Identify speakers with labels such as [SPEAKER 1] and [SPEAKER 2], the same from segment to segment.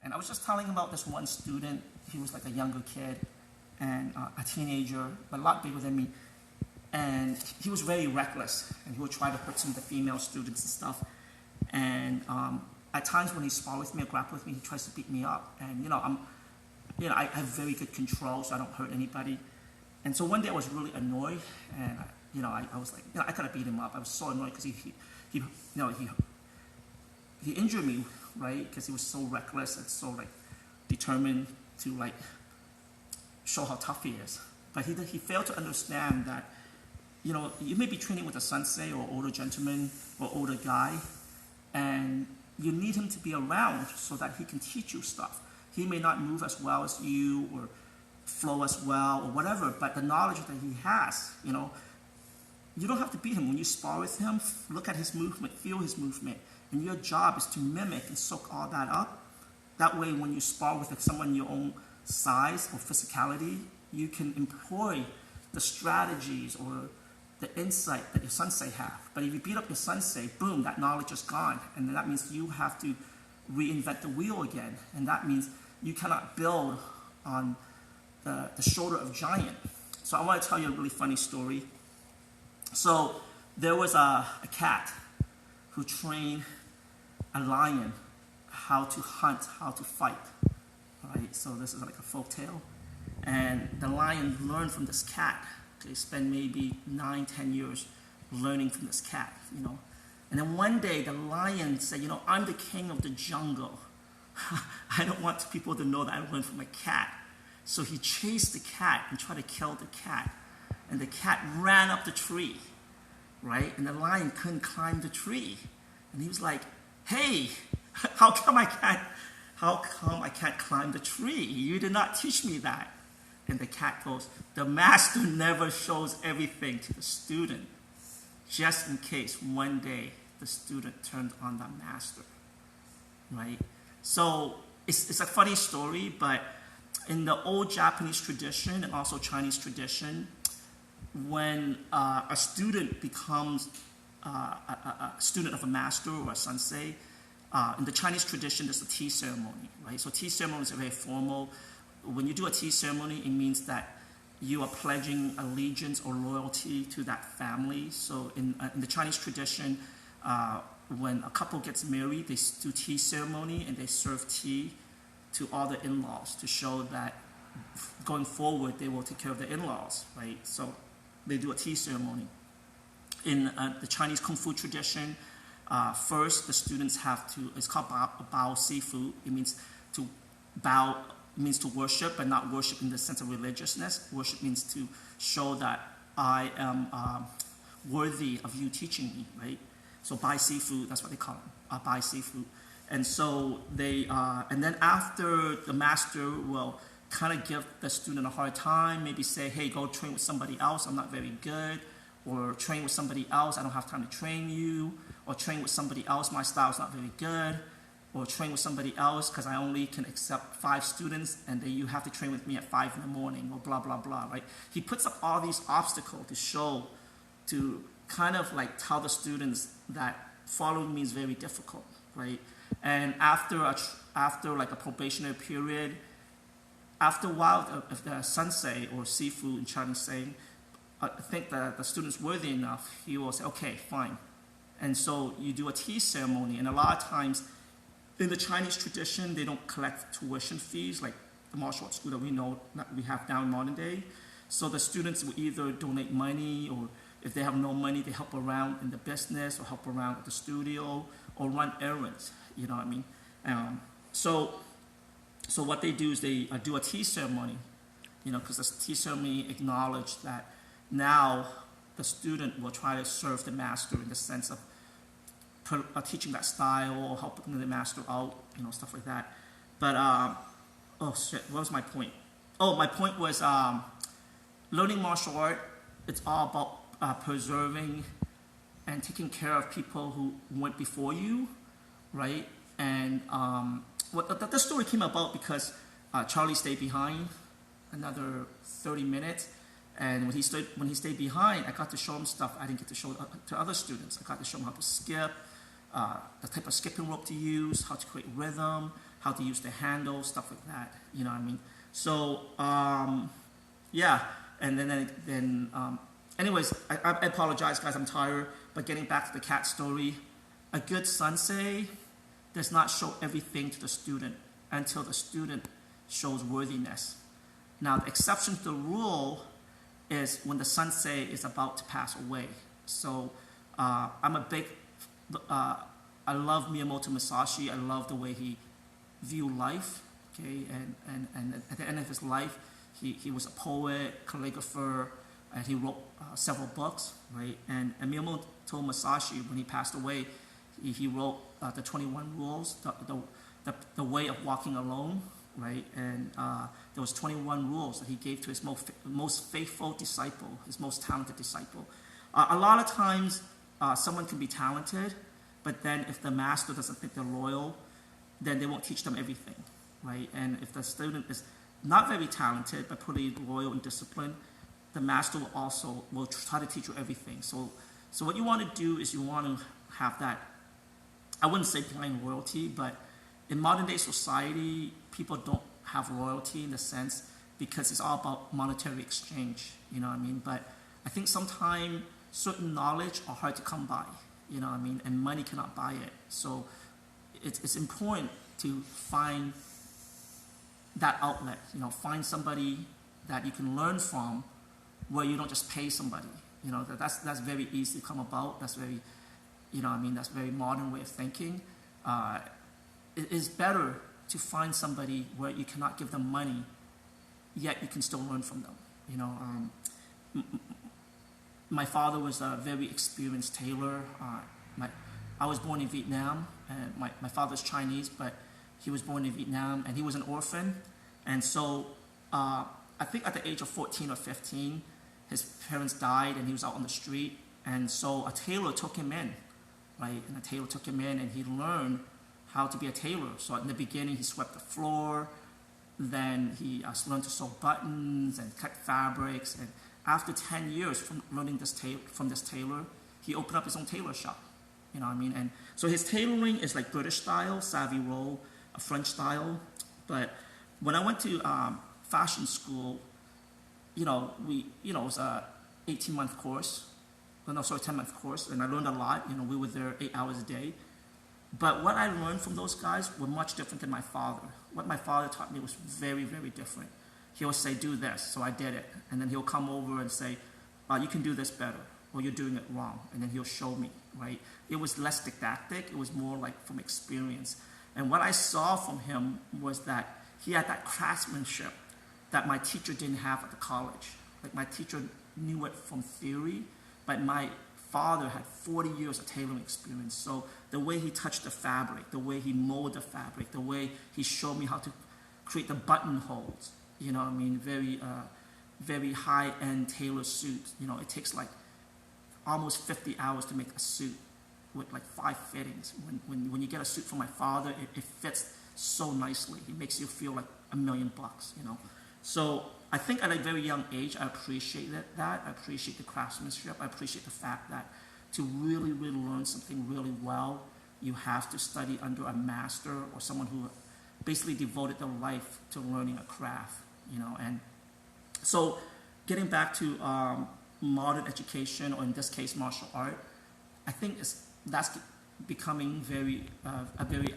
[SPEAKER 1] And I was just telling him about this one student. He was like a younger kid and a teenager, but a lot bigger than me. And he was very reckless, and he would try to hurt some of the female students and stuff. And at times when he spar with me or grapple with me, he tries to beat me up. And I have very good control, so I don't hurt anybody. And so one day I was really annoyed, and I was like, I could have beat him up. I was so annoyed because he injured me, right? Because he was so reckless and so like determined to like show how tough he is. But he failed to understand that, you may be training with a sensei or older gentleman or older guy, and you need him to be around so that he can teach you stuff. He may not move as well as you or flow as well or whatever, but the knowledge that he has, you don't have to beat him. When you spar with him, look at his movement, feel his movement, and your job is to mimic and soak all that up. That way, when you spar with someone your own size or physicality, you can employ the strategies or the insight that your sensei have. But if you beat up your sensei, boom, that knowledge is gone. And then that means you have to reinvent the wheel again. And that means you cannot build on the shoulder of giant. So I want to tell you a really funny story. So there was a cat who trained a lion how to hunt, how to fight. Right? So this is like a folk tale. And the lion learned from this cat. They spent maybe 9-10 years learning from this cat, And then one day the lion said, I'm the king of the jungle. I don't want people to know that I learned from a cat. So he chased the cat and tried to kill the cat. And the cat ran up the tree, right? And the lion couldn't climb the tree. And he was like, hey, how come I can't climb the tree? You did not teach me that. And the cat goes, the master never shows everything to the student, just in case one day the student turned on the master, right? So it's a funny story, but in the old Japanese tradition and also Chinese tradition, when a student becomes a student of a master or a sensei, in the Chinese tradition, there's a tea ceremony, right? So tea ceremonies are very formal. When you do a tea ceremony, it means that you are pledging allegiance or loyalty to that family. So in the Chinese tradition, when a couple gets married, they do tea ceremony and they serve tea to all the in-laws to show that going forward they will take care of the in-laws, right? So they do a tea ceremony. In the Chinese Kung Fu tradition, first the students have to, it's called bao sifu. It means to bow. Means to worship, but not worship in the sense of religiousness. Worship means to show that I am worthy of you teaching me, right? So bai sifu, that's what they call it, bai sifu. And so they, and then after the master will kind of give the student a hard time, maybe say, hey, go train with somebody else, I'm not very good, or train with somebody else, I don't have time to train you, or train with somebody else, my style's not very good, or train with somebody else because I only can accept 5 students and then you have to train with me at 5 in the morning or blah, blah, blah, right? He puts up all these obstacles to kind of like tell the students that following me is very difficult, right? And after like a probationary period, after a while, if the sensei or sifu in Chinese saying, I think that the student's worthy enough, he will say, okay, fine. And so you do a tea ceremony, and a lot of times, in the Chinese tradition, they don't collect tuition fees like the martial arts school that we have now in modern day. So the students will either donate money, or if they have no money, they help around in the business or help around at the studio or run errands. You know what I mean? So what they do is they do a tea ceremony, because the tea ceremony acknowledges that now the student will try to serve the master in the sense of teaching that style or helping the master out, stuff like that. But, what was my point? Oh, my point was learning martial art, it's all about preserving and taking care of people who went before you, right? And the story came about because Charlie stayed behind another 30 minutes. And when he stayed behind, I got to show him stuff I didn't get to show to other students. I got to show him how to skip, the type of skipping rope to use, how to create rhythm, how to use the handle, stuff like that. You know what I mean? So yeah, and then anyways, I apologize, guys. I'm tired. But getting back to the cat story, a good sensei does not show everything to the student until the student shows worthiness. Now, the exception to the rule is when the sensei is about to pass away. So I'm a big, I love Miyamoto Musashi. I love the way he viewed life. Okay, and at the end of his life, he was a poet, calligrapher, and he wrote several books, right? And Miyamoto Musashi, when he passed away, he wrote the 21 Rules, the way of walking alone, right? And there was 21 rules that he gave to his most faithful disciple, his most talented disciple. A lot of times, someone can be talented, but then if the master doesn't think they're loyal, then they won't teach them everything, right? And if the student is not very talented, but pretty loyal and disciplined, the master will try to teach you everything. So what you want to do is you want to have that, I wouldn't say blind loyalty, but in modern day society, people don't have loyalty in the sense because it's all about monetary exchange, you know what I mean? But I think sometimes certain knowledge are hard to come by, you know what I mean? And money cannot buy it. So it's important to find that outlet, you know, find somebody that you can learn from where you don't just pay somebody, you know, that's very easy to come about. That's very, you know what I mean, that's a very modern way of thinking. It is better to find somebody where you cannot give them money, yet you can still learn from them, you know. My father was a very experienced tailor. I was born in Vietnam, and my father's Chinese, but he was born in Vietnam, and he was an orphan. And so I think at the age of 14 or 15, his parents died, and he was out on the street. And so a tailor took him in, right? And a tailor took him in, and he learned how to be a tailor. So in the beginning, he swept the floor. Then he learned to sew buttons and cut fabrics. And after 10 years from learning from this tailor, he opened up his own tailor shop. You know what I mean? And so his tailoring is like British style, savvy roll, a French style. But when I went to fashion school, it was a 18-month course. 10-month course, and I learned a lot. You know, we were there 8 hours a day. But what I learned from those guys were much different than my father. What my father taught me was very, very different. He would say, do this, so I did it. And then he'll come over and say, you can do this better, or you're doing it wrong. And then he'll show me, right? It was less didactic. It was more like from experience. And what I saw from him was that he had that craftsmanship that my teacher didn't have at the college. Like my teacher knew it from theory, but my father had 40 years of tailoring experience. So the way he touched the fabric, the way he molded the fabric, the way he showed me how to create the buttonholes, you know what I mean? Very high-end tailor suit. You know, it takes like almost 50 hours to make a suit with like 5 fittings. When you get a suit from my father, it fits so nicely. It makes you feel like $1 million, you know? So I think at a very young age, I appreciated that. I appreciate the craftsmanship. I appreciate the fact that to really, really learn something really well, you have to study under a master or someone who basically devoted their life to learning a craft, you know. And so getting back to modern education, or in this case, martial art, I think that's becoming very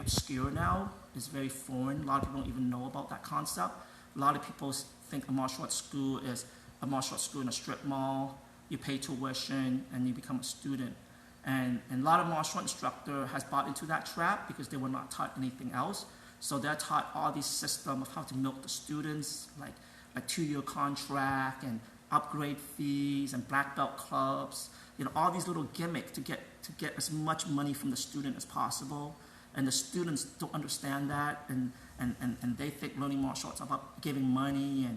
[SPEAKER 1] obscure now. It's very foreign. A lot of people don't even know about that concept. A lot of people think a martial arts school is a martial arts school in a strip mall. You pay tuition and you become a student. And a lot of martial art instructor has bought into that trap because they were not taught anything else. So they're taught all these systems of how to milk the students, like 2-year contract and upgrade fees and black belt clubs. You know, all these little gimmicks to get as much money from the student as possible. And the students don't understand that, and they think learning martial arts is about giving money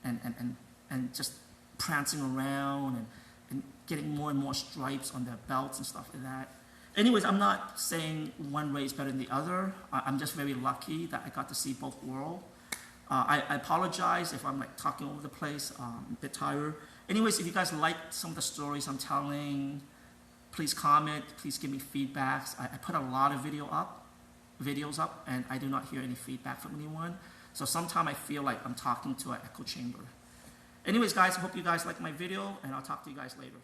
[SPEAKER 1] and just prancing around and getting more and more stripes on their belts and stuff like that. Anyways, I'm not saying one way is better than the other. I'm just very lucky that I got to see both worlds. I apologize if I'm like talking over the place, a bit tired. Anyways, if you guys like some of the stories I'm telling, please comment, please give me feedbacks. I put a lot of video up. videos up and I do not hear any feedback from anyone. So sometimes I feel like I'm talking to an echo chamber. Anyways, guys, I hope you guys like my video, and I'll talk to you guys later.